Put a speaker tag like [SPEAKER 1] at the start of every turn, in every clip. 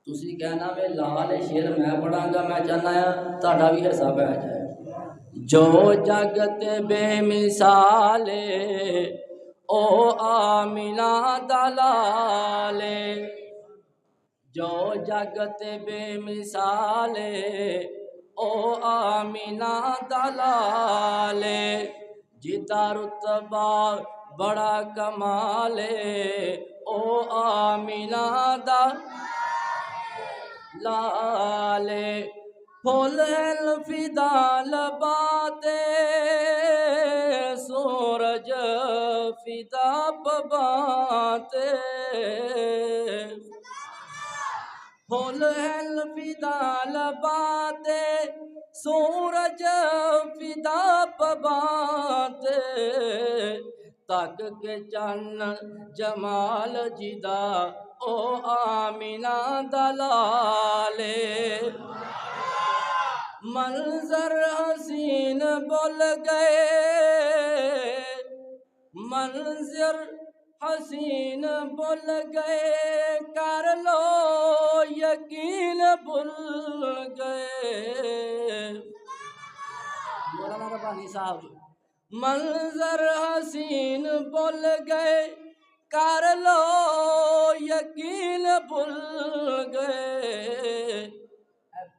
[SPEAKER 1] تسی کہنا میں لال شیر میں پڑھاں گا، میں چاہنا ہے تہاڈا بھی حصہ پہ جائے۔ جو جگت بے مثال او آمینہ دلال، جو جگت بے مثال او آمینہ دلال، جیتا رتبہ بڑا کمال او آمینہ دلال، پھول الفدا لباتے سورج فدا پباتے، پھول الفدا لباتے سورج فدا پباتے، تک کے چن جمال جدا او آمینہ دلال، منظر حسین بول گئے، منظر حسین بول گئے، کر لو یقین بھول گئے، مولانا ربانی صاحب، منظر حسین بول گئے، کر لو یقین بھول گئے۔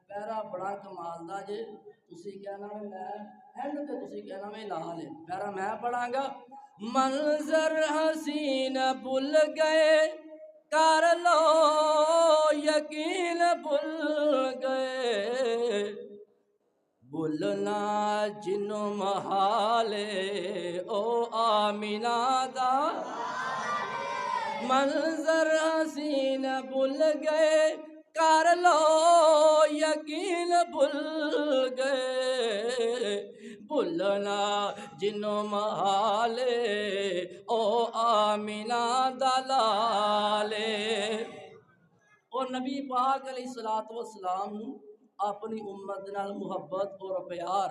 [SPEAKER 1] پیرا بڑا کمال دا جے، تسی کہنا میں اینڈ تے تسی کہنا میں لال ہے، پیرا میں پڑھاں گا، منظر حسین بھول گئے، کر لو یقین بھول گئے، بھولنا جنوں محال او آمینہ دا، منظر حسین بھول گئے، کر لو یقین بھول گئے، بھولنا جنوں محال او آمینہ دلال، اور نبی پاک علیہ السلام اپنی امت نال محبت اور پیار،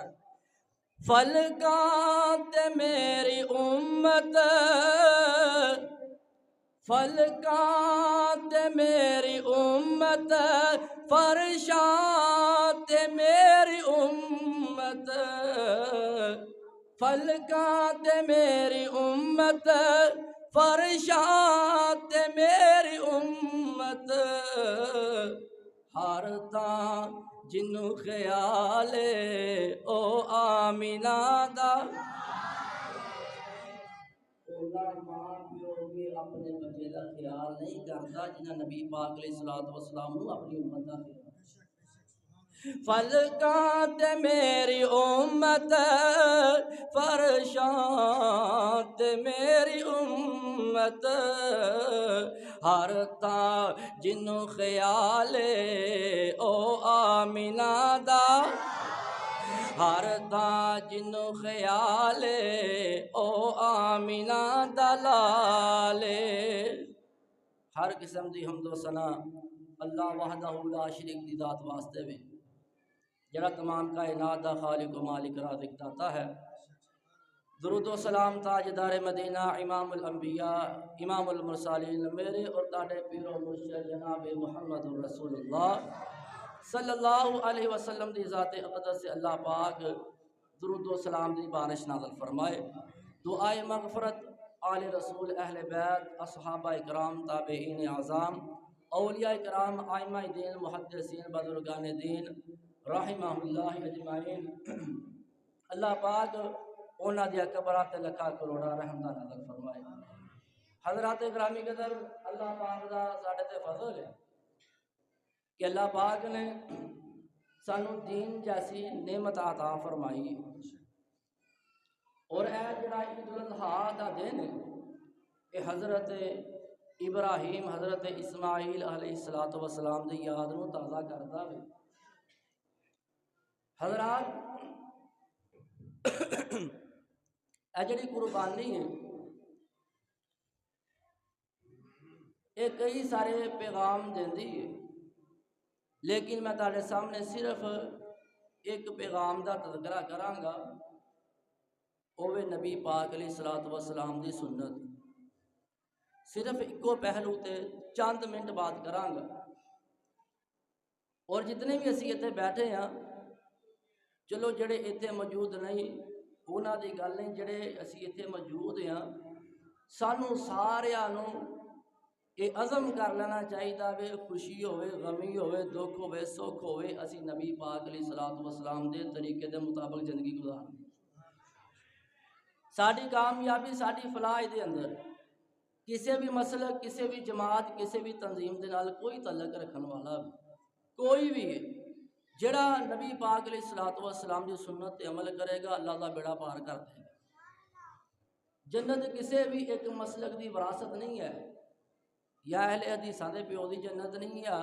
[SPEAKER 1] فلکاں تے میری امت، فلکاں تے میری امت، فرشاں تے میری امت، فلکاں تے میری امت، فرشاں تے میری امت، ہر تاں جنوں خیال او آمینہ دا، ماں پیو بھی اپنے بچے کا خیال نہیں کرتا جنہیں نبی پاک علیہ السلام اپنی امت کا خیال، فلکاں تے میری امت، فرشاں تے میری امت، ہر تاں جنوں خیال او آمینہ دا، ہر تاں جنوں خیال او آمینہ دلال، ہر قسم دی حمد و ثنا اللہ وحدہ لا شریک دی ذات واسطے بھی، جڑا تمام کائنات دا خالق و مالک رازق داتا ہے۔ درود و سلام تاجدار مدینہ، امام الانبیاء، امام المرسلین، میرے اور تاڑے پیر و مرشد جناب محمد رسول اللہ صلی اللہ علیہ وسلم دی ذات اقدس سے اللہ پاک درود و سلام دی بارش نازل فرمائے، دعائے مغفرت آل رسول، اہل بیت، اصحابہ اکرام، تابعین اعظام، اولیاء اکرام، ائمہ دین، محدثین، بزرگان دین رحمہ اللہ اجمعین، اللہ پاک اونا دیا قبرات لکھا کروڑا رحمتہ نازل فرمائے۔ حضرات اکرامی قدر، اللہ پاک دا ساڑھے تے فضل ہے کہ اللہ پاک نے سانو دین جیسی نعمت عطا فرمائی، اور اے جڑا عید الاضحیٰ دا دن ہے، اے حضرت ابراہیم، حضرت اسماعیل علیہ السلام دی یاد نو تازہ کردا ہے۔ حضرات اے جڑی قربانی ہے، اے کئی سارے پیغام دیندی ہے، لیکن میں تاڑے سامنے صرف ایک پیغام دا تذکرہ کراں گا، اوے نبی پاک علیہ السلام دی سنت، صرف ایکو پہلو تے چند منٹ بات کراں گا۔ اور جتنے بھی اسی اتنے بیٹھے ہاں، چلو جڑے اتنے موجود نہیں انہاں دی گل نہیں، جڑے اسی اتنے موجود ہاں سانو ساریاں نو یہ عزم کر لینا چاہیے وے، خوشی ہوئے غمی ہوئے دکھ ہوئے سکھ ہوئے، اسی نبی پاک علیہ الصلوۃ والسلام دے طریقے دے مطابق زندگی گزارنی۔ ساری کامیابی ساری فلاح دے اندر کسی بھی مسلک کسی بھی جماعت کسی بھی تنظیم دے نال کوئی تعلق رکھن والا کوئی بھی ہے جڑا نبی پاک علیہ الصلوۃ والسلام دی سنت تے عمل کرے گا اللہ دا بیڑا پار کر دے گا۔ جنت کسی بھی ایک مسلک دی وراثت نہیں ہے، یا اہل حدیثاں دے پیو دی جنت نہیں ہے،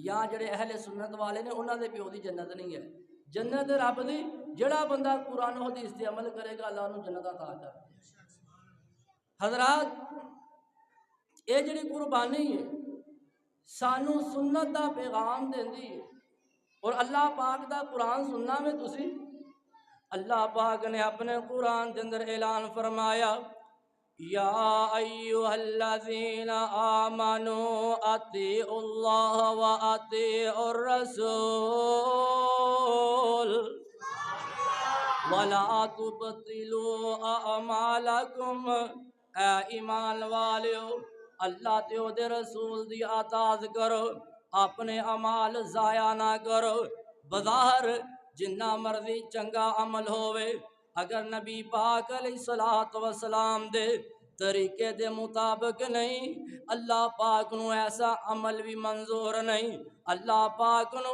[SPEAKER 1] یا جڑے اہل سنت والے نے انہاں دے پیو دی جنت نہیں ہے۔ جنت رب دی، جڑا بندہ قرآن و حدیث تے عمل کرے گا اللہ انہوں جنت عطا کر دے۔ حضرات یہ جڑی قربانی ہے سانو سنت دا پیغام دیندی ہے، اور اللہ پاک دا قرآن سننا میں تسی، اللہ پاک نے اپنے قرآن دے اندر اعلان فرمایا یا ایھا الذین آمنوا اطیعوا اللہ و اطیعوا الرسول وَلَا تُبْطِلُوا أَعْمَالَكُمْ، اے ایمان والیو اللہ تے او دے رسول دی اطاعت کرو، اپنے اعمال ضائع نہ کرو۔ بظاہر جنہ مرضی چنگا عمل ہوئے اگر نبی پاک علیہ الصلوۃ والسلام دے طریقے دے مطابق نہیں، اللہ پاک نو ایسا عمل بھی منظور نہیں، اللہ پاک نو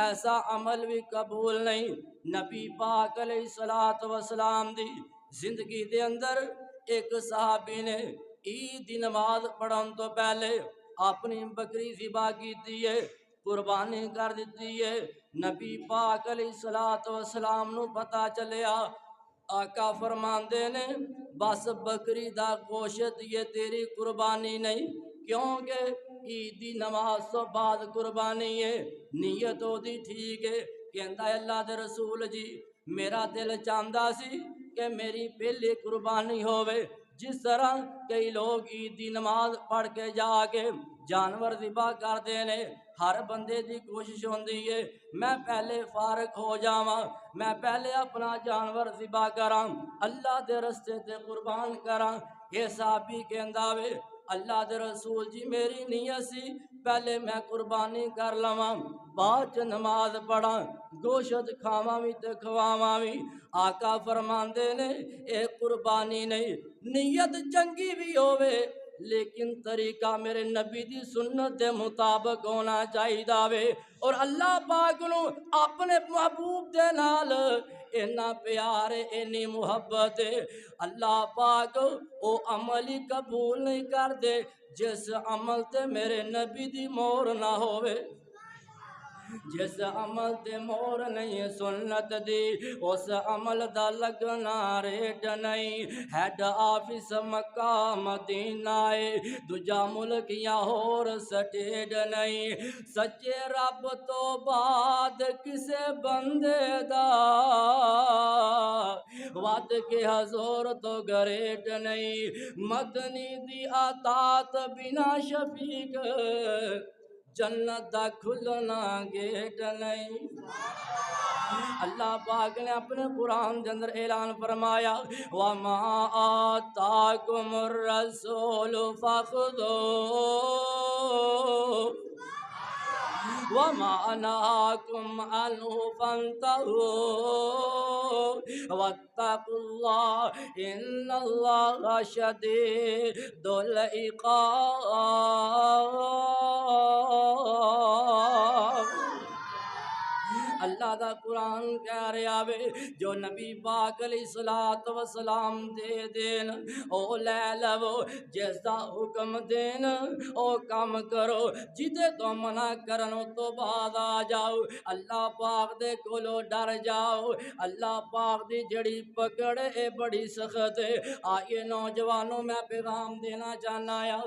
[SPEAKER 1] ایسا عمل بھی قبول نہیں۔ نبی پاک علیہ الصلوۃ والسلام دی زندگی دے اندر ایک صحابی نے عید دی نماز پڑھن تو پہلے اپنی بکری ذبح کیتی ہے، قربانی کر دیتی ہے۔ نبی پاک علیہ الصلوۃ والسلام نو پتہ چلیا، آقا فرماندے نے بس بکری دا گوشت یہ تیری قربانی نہیں، کیونکہ عید دی نماز تو بعد قربانی ہے۔ نیت او دی ٹھیک ہے، کہندا ہے اللہ دے رسول جی میرا دل چاہندا سی کہ میری پہلی قربانی ہوئے، جس طرح کئی لوگ عید دی نماز پڑھ کے جا کے جانور ذبح کرتے نے، ہر بندے دی کوشش ہوندی ہے میں پہلے فارغ ہو جاواں، میں پہلے اپنا جانور ذبح کراں، اللہ دے رستے تے قربان کراں۔ یہ صحابی کہندا وے اللہ دے رسول جی میری نیت سی پہلے میں قربانی کر لواں، بعد نماز پڑھاں، گوشت کھاواں بھی تے کھواواں بھی۔ آقا فرماندے نے اے قربانی نہیں، نیت چنگی بھی ہووے لیکن طریقہ میرے نبی دی سنت دے مطابق ہونا چاہیے وے۔ اور اللہ پاک نو اپنے محبوب دے نال اینا پیار اینی محبت ہے، اللہ پاک او عمل ہی قبول نہیں کر دے جس عمل تے میرے نبی دی مور نہ ہووے۔ جس عمل تے مور نہیں سنت دی اس عمل دا لگنا ریٹ نہیں۔ ہیڈ آفس مکہ مدینہ ہے، دوجا ملک یا ہور سٹیٹ نہیں، سچے رب تو بعد کسے بندے دا ود کے حضور تو گریٹ نہیں۔ مدنی دی اطاعت بنا شفیق جنت دا کھلنا گیٹ نہیں۔ اللہ پاک نے اپنے قرآن کے اندر اعلان فرمایا وَمَا آتَاكُمُ الرَّسُولُ فَخُذُوهُ وَمَا نَهَاكُمْ عَنْهُ فَانْتَهُوا وَاتَّقُوا اللَّهَ إِنَّ اللَّهَ شَدِيدُ الْعِقَابِ۔ اللہ دا قرآن کہہ رہا وے جو نبی پاک علیہ الصلوۃ والسلام دے دین او لے لو، جس دا حکم دین او کام کرو، جدے تو منع کرن تو بعد آ جاؤ، اللہ پاک دے کولو ڈر جاؤ۔ اللہ پاک دی جڑی پکڑ اے بڑی سخت ہے۔ آئیے نوجوانوں میں پیغام دینا چاہنا ہے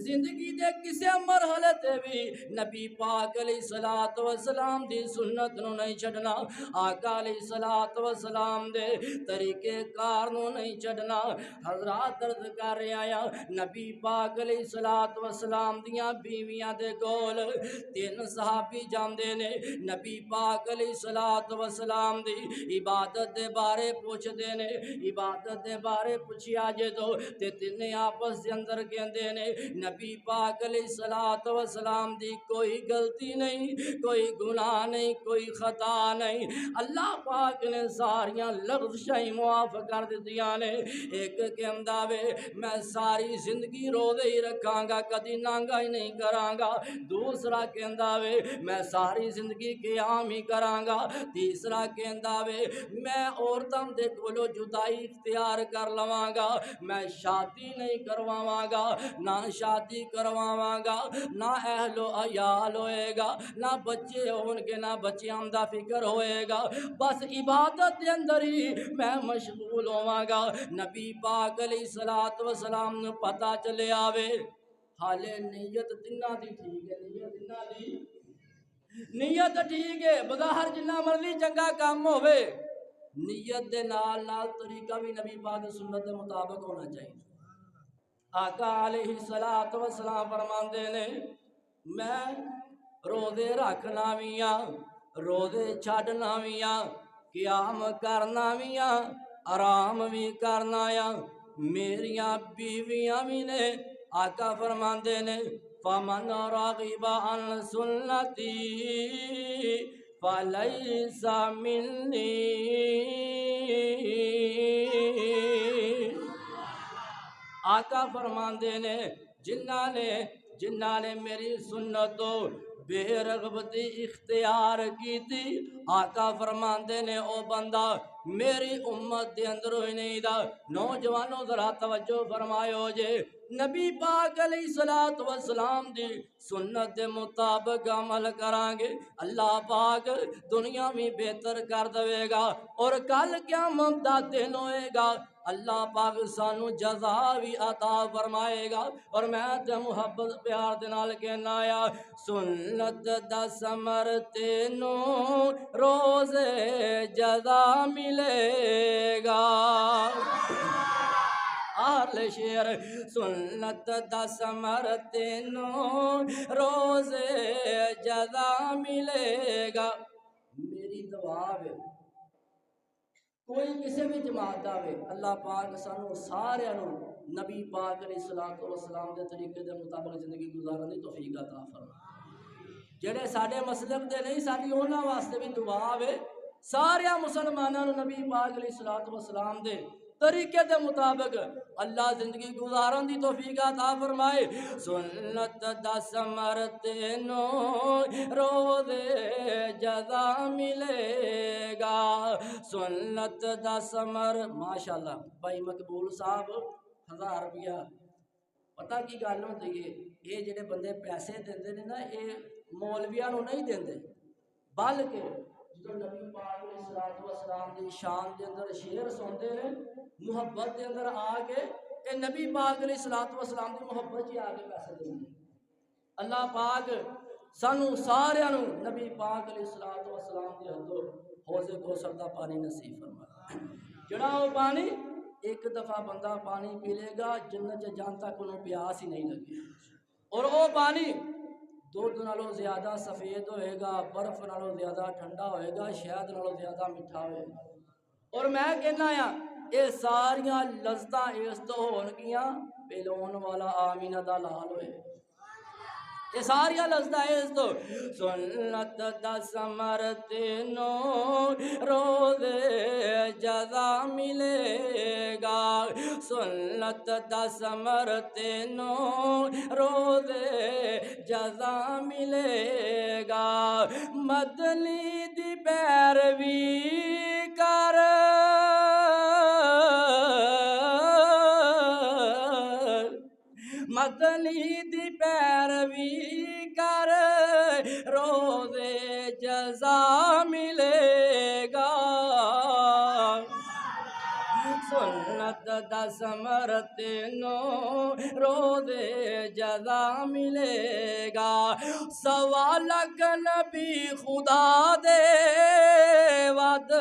[SPEAKER 1] زندگی دے کسے مرحلے تے بھی نبی پاک علیہ الصلوۃ والسلام دی سنت نو نہیں نہیں چھڈنا، آقا علیہ الصلوۃ والسلام دے طریقے کار نو نہیں چھڈنا۔ حضرات عرض کر رہا آیا نبی پاک علیہ الصلوۃ والسلام دیاں بیویاں دے کول تین صحابی جاندے نے، نبی پاک علیہ الصلوۃ والسلام دی عبادت دے بارے پوچھ دے نے، عبادت دے بارے پوچھیا جدو تے تینے آپس دے اندر کہندے نے نبی پاک علیہ الصلوۃ والسلام دی کوئی غلطی نہیں، کوئی گناہ نہیں، کوئی خطا نہیں، اللہ پاک نے ساریاں لغزشاں معاف کر دتیاں نے۔ ایک کہندا وے میں ساری زندگی روزے ہی رکھاں گا، کدی نانگا ہی نہیں کراں گا، دوسرا کہندا وے میں ساری زندگی قیام ہی کراں گا، تیسرا کہندا وے میں عورتاں دے کولو جدائی اختیار کر لواں گا، میں شادی نہیں کرواواں گا، نہ شادی کرواواں گا، نہ اہل و عیال ہوئے گا، نہ بچے ہون گے، نہ بچیاں دا فکر ہوئے گا، بس عبادت دے اندر ہی میں مشغول ہوواں گا۔ نبی پاک علیہ الصلوۃ والسلام نو پتہ چلے آوے حالے نیت تنہاں دی ٹھیک ہے، نیت تنہاں دی نیت ٹھیک ہے، بظاہر جنہ مرضی چنگا کام ہوئے، نیت دے نال نال طریقہ بھی نبی پاک دی سنت دے مطابق ہونا چاہیے۔ آقا علیہ الصلوۃ والسلام فرماندے نے میں روزے رکھنا وی ہاں، روزے چھڈنا وی ہاں، قیام کرنا وی ہاں، آرام بھی کرنا یا، میریاں بیویاں بھی نے۔ آقا فرماندے نے فمن راغب عن سنتی فلیس منی، آقا فرماندے نے جنہاں نے میری سنتو بے رغبتی اختیار کی تھی، آقا فرماندے نے او بندہ میری امت دے اندر ہوئی نہیں دا۔ نوجوانوں ذرا توجہ فرمایو جے، نبی پاک علیہ الصلوۃ والسلام دی سنت دے مطابق عمل کران گے، اللہ پاک دنیا میں بہتر کر دے گا، اور کل قیامت دا دن ہوئے گا، اللہ پاک سانو جزا بھی عطا فرمائے گا۔ اور میں تے محبت پیار دے نال کہنا آیا سنت دا ثمر تینو روز جزا ملے گا۔ آل شیر سنت دا ثمر تینو روز جزا ملے گا۔ میری دعا ہے کوئی کسی بھی جماعت داوے اللہ پاک سانو سارے نبی پاک علیہ الصلوۃ والسلام دے طریقے دے مطابق زندگی گزارن دی توفیق عطا فرمائے۔ جڑے ساڈے مسلک دے نہیں ساڈی انہاں واسطے بھی دعا ہے سارے مسلماناں نو نبی پاک علیہ الصلوۃ والسلام دے طریقے دے مطابق اللہ زندگی گزارن دی توفیق عطا فرمائے۔ سنت دا ثمر تینو روز جزا ملے گا، سنت دا ثمر۔ ماشاءاللہ بھائی مقبول صاحب 1000 روپیہ پتہ کی گل ہوندی ہے، یہ جڑے بندے پیسے دیندے نے نا یہ مولویاں نو نہیں دیندے، بلکہ جو نبی پاک علیہ الصلوۃ والسلام دی شان دے اندر شعر سنتے ہیں محبت دے اندر آ کے اے نبی پاک علیہ الصلوۃ والسلام دی محبت ہی آ کے پیسے دیندے۔ اللہ پاک سانو سارے نو نبی پاک علیہ الصلوۃ والسلام دی حضور حوض کوثر دا پانی نصیب فرمائے۔ جڑا وہ پانی ایک دفعہ بندہ پانی پی لے گا جنت جان تک انہوں پیاس ہی نہیں لگے، اور وہ پانی دودھ نالوں زیادہ سفید ہوئے گا، برف نالوں زیادہ ٹھنڈا ہوئے گا، شہد نالوں زیادہ میٹھا ہوئے گا۔ اور میں کہنا یا یہ ساریاں لذتاں اس تو ہون گیاں پلون والا آمینہ دا لال ہوئے، یہ ساریاں لذتاں اس تو۔ سنت دا ثمر تینو روز جزا ملے گا، سنت دا ثمر تینو روز جزا ملے گا، مدنی دی پیروی کر مدنی دی پیروی کر روز جزا ملے گا، سنت دا ثمر تینو روز جزا ملے گا۔ 1.25 نبی خدا دے ود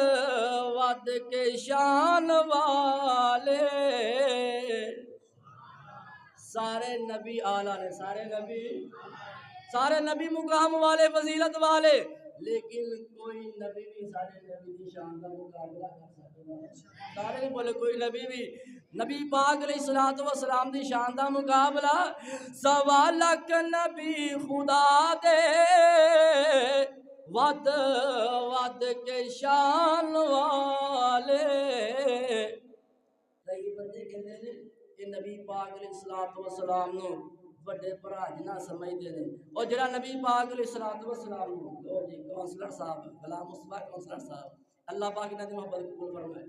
[SPEAKER 1] ود کے شان والے سارے نبی آلہ نے سارے نبی مقام والے فضیلت والے لیکن کوئی نبی بھی سارے نبی کی شان کا مقابلہ کر سکتا سارے نہیں بولے کوئی نبی بھی نبی پاک علیہ الصلوۃ والسلام دی شان دا مقابلہ سوا لکھ نبی خدا دے ود ود کے شان والے کئی بندے کہتے ہیں کہ نبی پاک علیہ الصلوۃ والسلام نو بڑے بھرا جنا سمجھتے ہیں اور جڑا نبی پاک علیہ الصلوۃ والسلام نو جی کونسلر صاحب غلام مصطفیٰ کونسلر صاحب اللہ پاک انہاں دی محبت قبول فرمائے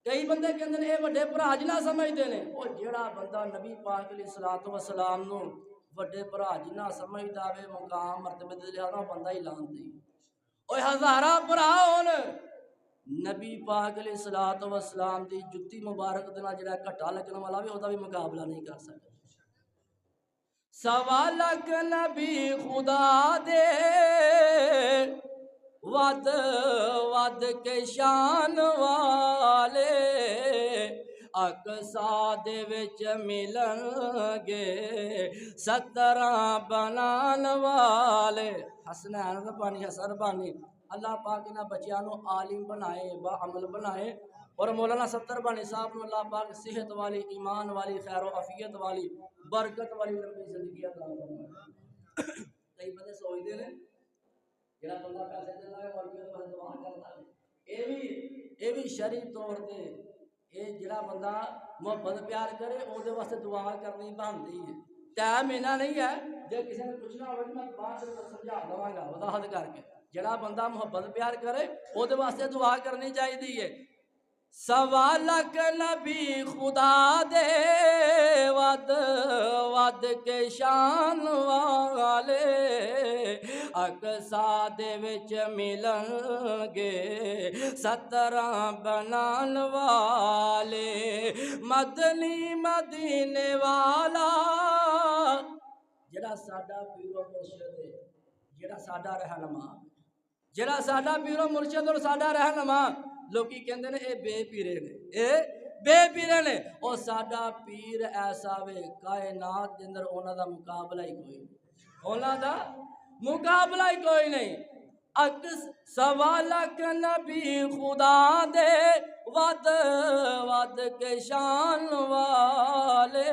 [SPEAKER 1] کئی بندے کہندے نے اے بڑے بھرا جنا سمجھتے ہیں اور جڑا بندہ نبی پاک علیہ الصلوۃ والسلام نو بڑے بھرا جنا سمجھدا وے مقام مرتبے دے لحاظ بندہ ہی لانتی اوے ہزاراں بھرا ہون نبی پاک علیہ الصلوۃ والسلام دی جُتی مبارک دے نال جڑا گھٹا لگن والا وے او دا بھی مقابلہ نہیں کر سکدا سوا لکھ نبی خدا دے ود ود کے شان والے اقصا دے وچ ملن گے 17 بنان والے حسنین ربانی حسن ربانی اللہ پاک انہاں بچیاں نو عالم بنائے با عمل بنائے اور مولانا 70 بانی صاحب نو اللہ پاک صحت والی ایمان والی خیر و عافیت والی برکت والی لمبی زندگی عطا فرمائے کئی بندے سوچدے نے جڑا بندہ پیسے دے لائے اور کوئی دعا کرتا ہے اے بھی شرعی طور تے اے جڑا بندہ محبت پیار کرے او دے واسطے دعا کرنی بنتی ہے ٹائم اینا نہیں ہے جے کسی نے پوچھنا ہوگا میں بعد میں سمجھا دواں گا وضاحت کر کے جڑا بندہ محبت پیار کرے او دے واسطے دعا کرنی چاہیے سوا لکھ نبی خدا دے ود ود کے شان والے اقصا دے وچ ملن گے 17 بنان والے مدنی مدینے والا جڑا ساڈا پیر و مرشد ہے جڑا ساڈا رہنما جڑا ساڈا پیر و مرشد اور ساڈا رہنما لوکی کہندے نے اے بے پیرے نے او ساڈا پیر ایسا وے کائنات دے اندر انہاں دا مقابلہ ہی کوئی نہیں سوا لکھ نبی خدا دے ود ود کے شان والے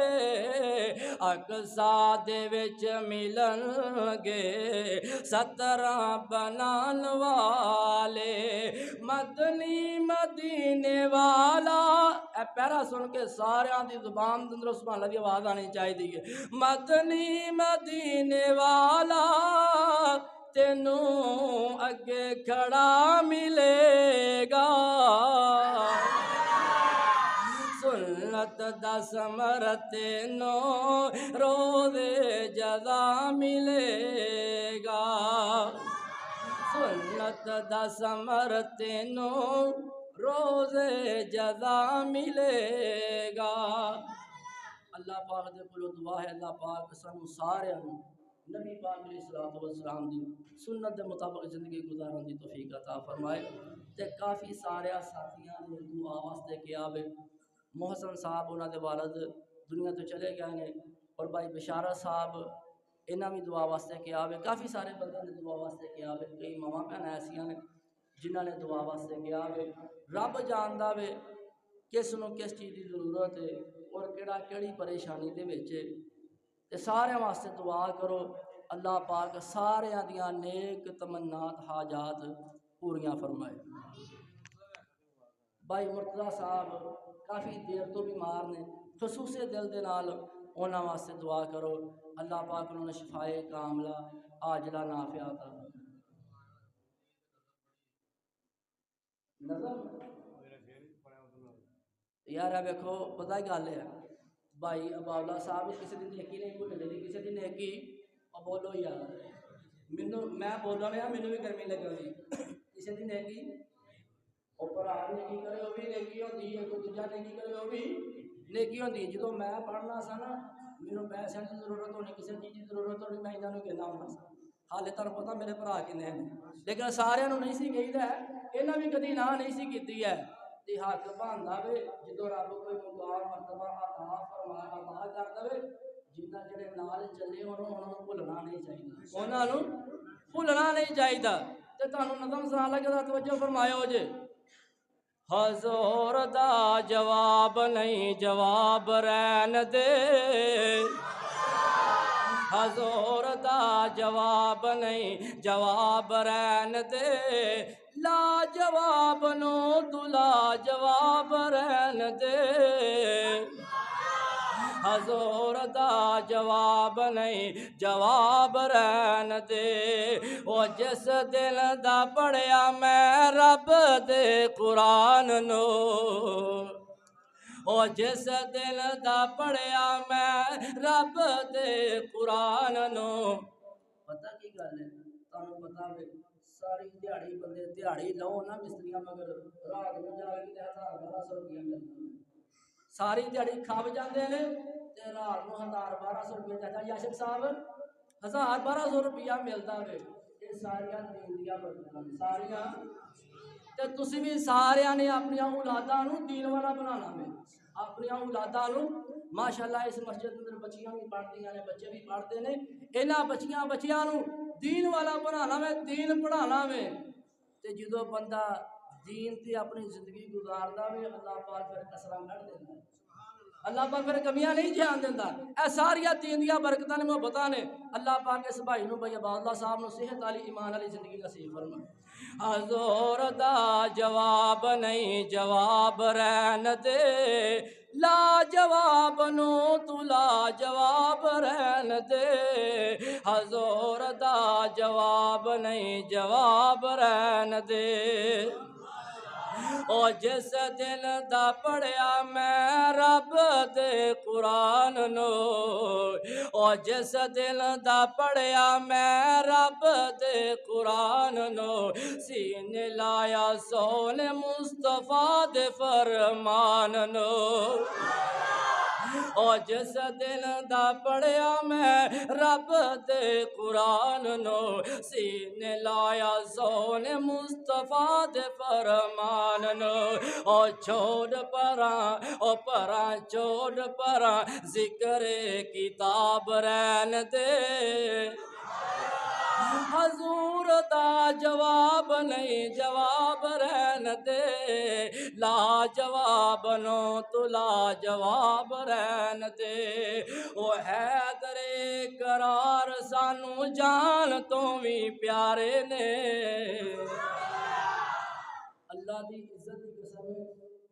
[SPEAKER 1] اقصا دے وچ ملن گے 17 بنان والے مدنی مدینے والا اے پیرا سن کے سارے دی زبان دے اندر سبحان اللہ دی آواز آنی چاہیے مدنی مدینے والا تینوں اگے کھڑا ملے گا سنت دا ثمر تینوں روز جزا ملے گا سنت دا ثمر تینوں روز جزا ملے گا اللہ پاک دے کولوں دعا ہے اللہ پاک سانوں سارے نبی پاک علیہ الصلوۃ والسلام دی سنت دے مطابق زندگی گزارن دی توفیق عطا فرمائے تے کافی سارے ساتھیاں نے دعا واسطے کیا وے محسن صاحب انہاں دے والد دنیا تو چلے گئے نے اور بھائی بشارت صاحب انہاں بھی دعا واسطے کیا وے کافی سارے بندے نے دعا واسطے کیا وے کئی ماواں بہناں ایسیاں نے جنہاں نے دعا واسطے کیا وے رب جاندا وے کس نو کس چیز دی ضرورت ہے اور کیڑی پریشانی دے وچ تے سارے واسطے دعا کرو اللہ پاک سارے دیاں نیک تمنات حاجات پوریاں فرمائے بھائی مرتضیٰ صاحب کافی دیر تو بیمار نے خصوصی دل دے نال انہاں واسطے دعا کرو اللہ پاک انہوں نے شفائے کاملہ عاجلہ نافعہ عطا نظم یار ویکھو پتہ گل ہے بھائی اباؤلہ صاحب کسی دی نیکی نہیں بھولنے دی کسی دی نیکی اور بولو یار میں بولنا رہا مینوں بھی گرمی لگی کسی دی نیکی اور بھرا نیکی کرے وہ بھی نیکی ہوتی ہے کوئی دوجا نیکی کرے وہ بھی نیکی ہوتی ہے جدوں میں پڑھنا سا نا مینوں پیسے کی ضرورت ہونی کسی چیز کی ضرورت ہونی میں انہاں نوں کہنا ہونا سا ਹਾਲੇ ਤੁਹਾਨੂੰ ਪਤਾ ਮੇਰੇ ਭਰਾ ਕਿੰਨੇ ਨੇ, ਲੇਕਿਨ ਸਾਰਿਆਂ ਨੂੰ ਨਹੀਂ ਸੀ ਕਹੀਦਾ, ਇਹਨਾਂ ਵੀ ਕਦੀ ਨਾ ਨਹੀਂ ਸੀ ਕੀਤੀ ਹੈ। ਤੇ ਹੱਕ ਬਣਦਾ ਵੇ ਜਦੋਂ ਰੱਬ ਕੋਈ ਮੁਕਾਮ ਮਰਤਬਾ ਅਤਾ ਕਰ ਦੇਵੇ, ਜਿੱਦਾਂ ਜਿਹੜੇ ਨਾਲ ਚੱਲੇ ਉਹਨਾਂ ਨੂੰ ਭੁੱਲਣਾ ਨਹੀਂ ਚਾਹੀਦਾ, ਉਹਨਾਂ ਨੂੰ ਭੁੱਲਣਾ ਨਹੀਂ ਚਾਹੀਦਾ। ਤੇ ਤੁਹਾਨੂੰ ਨਜ਼ਮ ਸੁਣਾ ਲੱਗਾ, ਤਵੱਜੋ ਫਰਮਾਇਓ ਜੇ। ਹਜ਼ੂਰ ਦਾ ਜਵਾਬ ਨਹੀਂ ਜਵਾਬ ਰਹਿਣ ਦੇ, ਹਜ਼ੂਰ ਦਾ ਜਵਾਬ ਨਹੀਂ ਜਵਾਬ ਰਹਿਣ ਦੇ, ਲਾ ਜਵਾਬ ਨੂੰ ਤੂੰ ਲਾ ਜਵਾਬ ਰਹਿਣ ਦੇ। ਹਜ਼ੂਰ ਦਾ ਜਵਾਬ ਨਹੀਂ ਜਵਾਬ ਰਹਿਣ ਦੇ, ਉਹ ਜਿਸ ਦਿਲ ਦਾ ਪੜ੍ਹਿਆ ਮੈਂ ਰੱਬ ਦੇ ਕੁਰਾਨ ਨੂੰ, ਉਹ ਜਿਸ ਦਿਲ ਦਾ ਪੜ੍ਹਿਆ ਮੈਂ ਰੱਬ ਦੇ ਕੁਰਾਨ ਨੂੰ। ਪਤਾ ਕੀ ਗੱਲ ਹੈ, ਤੁਹਾਨੂੰ ਪਤਾ ਵੇ ਸਾਰੀ ਦਿਹਾੜੀ ਬੰਦੇ ਦਿਹਾੜੀ ਲਾਓ ਨਾ ਮਿਸਤਰੀਆਂ ਮਗਰ, ਰਾਤ ਨੂੰ ਜਾ ਕੇ 1000-1200 ਰੁਪਇਆ ਮਿਲਦਾ, ਸਾਰੀ ਦਿਹਾੜੀ ਖੱਪ ਜਾਂਦੇ ਨੇ ਤੇ ਰਾਤ ਨੂੰ 1000-1200 ਰੁਪਇਆ ਚਾਚਾ ਯਾਸ਼ਕ ਸਾਹਿਬ 1000-1200 ਰੁਪਇਆ ਮਿਲਦਾ ਵੇ। ਇਹ ਸਾਰੀਆਂ ਦੀਨ ਦੀਆਂ ਬਰਕਤਾਂ ਸਾਰੀਆਂ, ਤੇ ਤੁਸੀਂ ਵੀ ਸਾਰਿਆਂ ਨੇ ਆਪਣੀਆਂ ਔਲਾਦਾਂ ਨੂੰ ਦੀਨ ਵਾਲਾ ਬਣਾਉਣਾ ਵੇ, ਆਪਣੀਆਂ ਔਲਾਦਾਂ ਨੂੰ। ਮਾਸ਼ਾਅੱਲਾ ਇਸ ਮਸਜਿਦ ਅੰਦਰ ਬੱਚੀਆਂ ਵੀ ਪੜ੍ਹਦੀਆਂ ਨੇ, ਬੱਚੇ ਵੀ ਪੜ੍ਹਦੇ ਨੇ, ਇਹਨਾਂ ਬੱਚਿਆਂ ਨੂੰ ਦੀਨ ਵਾਲਾ ਬਣਾਉਣਾ ਵੇ, ਦੀਨ ਪੜ੍ਹਾਉਣਾ ਵੇ। ਤੇ ਜਦੋਂ ਬੰਦਾ ਦੀਨ ਤੇ ਆਪਣੀ ਜ਼ਿੰਦਗੀ ਗੁਜ਼ਾਰਦਾ ਵੇ, ਅੱਲਾਹ ਪਾਕ ਫਿਰ ਕਸਰਾਂ ਕੱਢ ਦਿੰਦਾ, ਅੱਲਾਹ ਪਾਕ ਫਿਰ ਕਮੀਆਂ ਨਹੀਂ ਧਿਆਨ ਦਿੰਦਾ। ਇਹ ਸਾਰੀਆਂ ਦੀਨ ਦੀਆਂ ਬਰਕਤਾਂ ਨੇ, ਮੁਹੱਬਤਾਂ ਨੇ। ਅੱਲਾਹ ਪਾਕ ਇਸ ਭਾਈ ਨੂੰ ਭਾਈ ਅਬਾਦੁੱਲਾ ਸਾਹਿਬ ਨੂੰ ਸਿਹਤ ਵਾਲੀ ਈਮਾਨ ਵਾਲੀ ਜ਼ਿੰਦਗੀ ਨਸੀਬ ਫਰਮਾਏ। ਹਜ਼ੂਰ ਦਾ ਜਵਾਬ ਨਹੀਂ ਜਵਾਬ ਰਹਿਣ ਦੇ, ਲਾ ਜਵਾਬ ਨੂੰ ਤੂੰ ਲਾ ਜਵਾਬ ਰਹਿਣ ਦੇ। ਹਜ਼ੂਰ ਦਾ ਜਵਾਬ ਨਹੀਂ ਜਵਾਬ ਰਹਿਣ ਦੇ, ਉਹ ਜਿਸ ਦਿਲ ਦਾ ਪੜ੍ਹਿਆ ਮੈਂ ਰੱਬ ਦੇ ਕੁਰਾਨ ਨੂੰ, ਉਹ ਜਿਸ ਦਿਲ ਦਾ ਪੜ੍ਹਿਆ ਮੈਂ ਰੱਬ ਦੇ ਕੁਰਾਨ ਨੂੰ, ਸੀਨੇ ਲਾਇਆ ਸੋਹਣੇ ਮੁਸਤਫਾ ਦੇ ਫਰਮਾਨ ਨੂੰ। ਉਹ ਜਿਸ ਦਿਲ ਦਾ ਪੜ੍ਹਿਆ ਮੈਂ ਰੱਬ ਦੇ ਕੁਰਾਨ ਨੂੰ, ਸੀਨੇ ਲਾਇਆ ਸੋਹਣੇ ਮੁਸਤਫਾ ਦੇ ਫਰਮਾਨ ਨੂੰ। ਉਹ ਛੋੜ ਪਰਾਂ ਛੋੜ ਪਰਾਂ ਜ਼ਿਕਰ ਕਿਤਾਬ ਰਹਿਣ ਦੇ, ਹਜ਼ੂਰ ਦਾ ਜਵਾਬ ਨਹੀਂ ਜਵਾਬ ਰਹਿਣ ਦੇ, ਲਾ ਜਵਾਬ ਨੂੰ ਤੂੰ ਲਾ ਜਵਾਬ ਰਹਿਣ ਦੇ। ਉਹ ਹੈਦਰੇ ਕਰਾਰ ਸਾਨੂੰ ਜਾਨ ਤੋਂ ਵੀ ਪਿਆਰੇ ਨੇ। ਅੱਲਾ ਦੀ ਇੱਜ਼ਤ ਦੀ ਕਸਮ,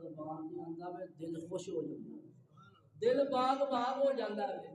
[SPEAKER 1] ਜ਼ਬਾਨ ਤੇ ਆਉਂਦਾ ਵੇ, ਦਿਲ ਖੁਸ਼ ਹੋ ਜਾਂਦਾ, ਦਿਲ ਬਾਗ ਹੋ ਜਾਂਦਾ ਹੈ।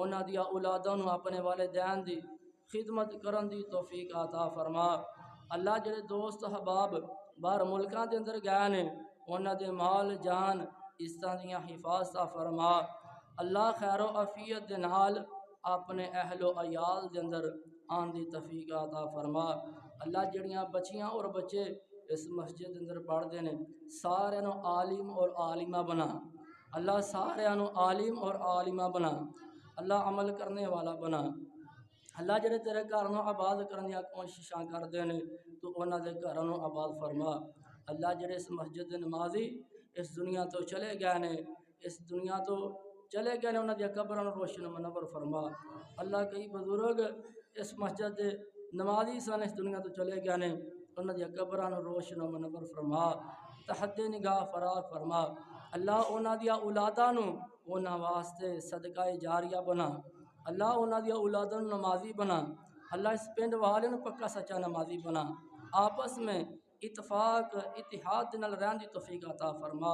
[SPEAKER 1] انہاں دیا اولاداں نو اپنے والدین دی خدمت کرن دی توفیق عطا فرما۔ اللہ جڑے دوست احباب باہر ملکاں دے اندر گئے نے انہاں دے مال جان عزتاں دیاں حفاظتاں فرما۔ اللہ خیر و عافیت دے نال اپنے اہل و عیال دے اندر آن دی توفیق عطا فرما۔ اللہ جڑیاں بچیاں اور بچے اس مسجد دے اندر پڑھدے نے سارے نو عالم اور عالمہ بنا۔ اللہ سارے نو عالم اور عالمہ بنا۔ اللہ عمل کرنے والا بنا۔ اللہ جڑے تیرے گھر نو آباد کرنے دیا کوششاں کردے نے تو انہاں دے گھر نو آباد فرما۔ اللہ جڑے اس مسجد دے نمازی اس دنیا تو چلے گئے نے اس دنیا تو چلے گئے نے انہاں دیا قبراں نو روشن و منور فرما۔ اللہ کئی بزرگ اس مسجد دے نمازی سن اس دنیا تو چلے گئے نے انہاں دیا قبراں نو روشن و منور فرما۔ تحت نگاہ فراغ فرما۔ اللہ انہاں دیا اولاداں نو انہاں واسطے صدقہ جاریہ بنا۔ اللہ انہاں دیا اولاداں نو نمازی بنا۔ اللہ اس پنڈ والے نو پکا سچا نمازی بنا۔ آپس میں اتفاق اتحاد نال رہن دی توفیق عطا فرما۔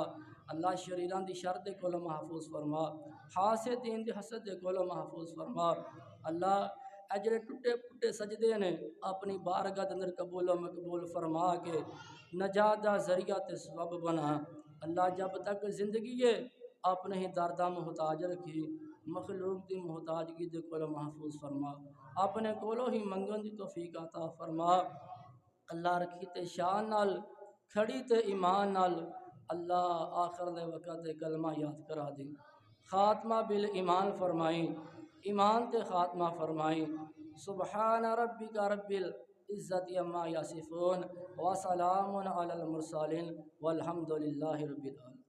[SPEAKER 1] اللہ شریران دی شر دے کولوں محفوظ فرما۔ حاسدین دی حسد دے کولوں محفوظ فرما۔ اللہ اے جڑے ٹوٹے پھٹے سجدے نے اپنی بارگاہ دے اندر قبول و مقبول فرما کے نجات دا ذریعہ تے سبب بنا۔ اللہ جب تک زندگی ہے اپنے ہی درداں محتاج رکھی مخلوق دی محتاجگی دے کولوں محفوظ فرما۔ اپنے کولوں ہی منگن دی توفیق عطا فرما۔ اللہ رکھی تے شان نال کھڑی تے ایمان نال اللہ آخر دے وقت دے کلمہ یاد کرا دی خاتمہ بالایمان فرمائی ایمان تے خاتمہ فرمائی۔ سبحان ربک رب العزت عما یصفون وسلام علی المرسلین والحمد للہ رب العالمین۔